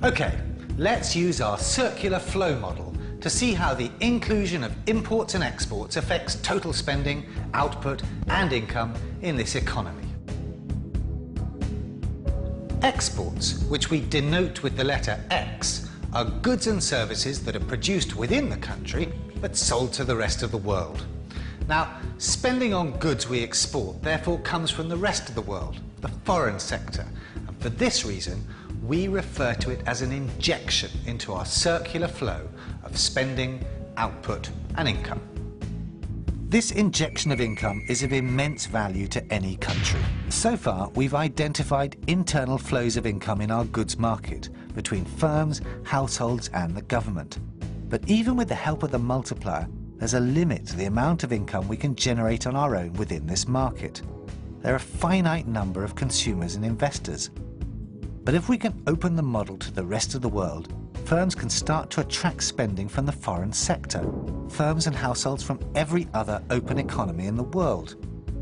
Okay, let's use our circular flow model to see how the inclusion of imports and exports affects total spending, output and income in this economy. Exports, which we denote with the letter X, are goods and services that are produced within the country but sold to the rest of the world. Now, spending on goods we export therefore comes from the rest of the world, the foreign sector, and for this reason we refer to it as an injection into our circular flow of spending, output and income. This injection of income is of immense value to any country. So far, we've identified internal flows of income in our goods market between firms, households and the government. But even with the help of the multiplier, there's a limit to the amount of income we can generate on our own within this market. There are a finite number of consumers and investors. But if we can open the model to the rest of the world, firms can start to attract spending from the foreign sector, firms and households from every other open economy in the world.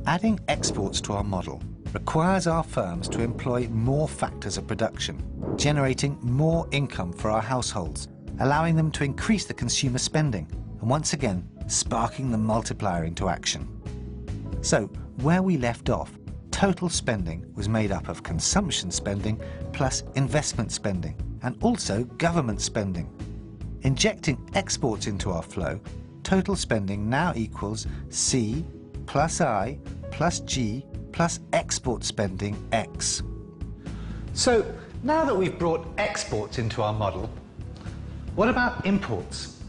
Adding exports to our model requires our firms to employ more factors of production, generating more income for our households, allowing them to increase the consumer spending, and once again, sparking the multiplier into action. So, where we left off, total spending was made up of consumption spending plus investment spending, and also government spending. Injecting exports into our flow, total spending now equals C plus I plus G plus export spending X. So now that we've brought exports into our model, what about imports?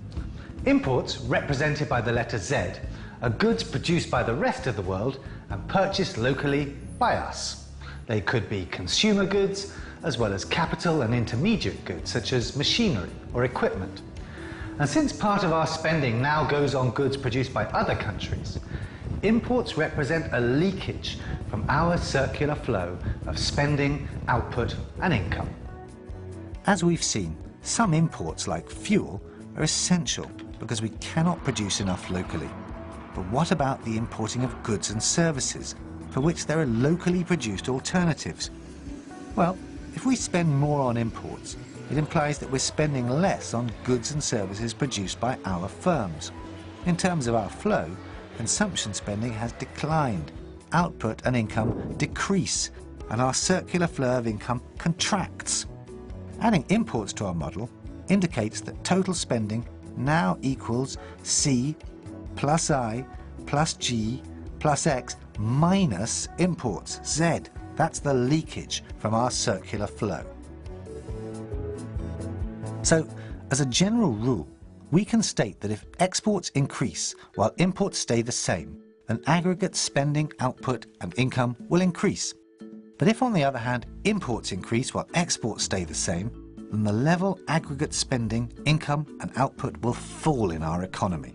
Imports, represented by the letter Z, are goods produced by the rest of the world and purchased locally by us. They could be consumer goods, as well as capital and intermediate goods such as machinery or equipment. And since part of our spending now goes on goods produced by other countries, imports represent a leakage from our circular flow of spending, output and income. As we've seen, some imports like fuel are essential because we cannot produce enough locally. But what about the importing of goods and services for which there are locally produced alternatives? Well, if we spend more on imports, it implies that we're spending less on goods and services produced by our firms. In terms of our flow, consumption spending has declined, output and income decrease, and our circular flow of income contracts. Adding imports to our model indicates that total spending now equals C plus I plus G plus X minus imports, Z. That's the leakage from our circular flow. So, as a general rule, we can state that if exports increase while imports stay the same, then aggregate spending, output and income will increase. But if, on the other hand, imports increase while exports stay the same, then the level aggregate spending, income and output will fall in our economy.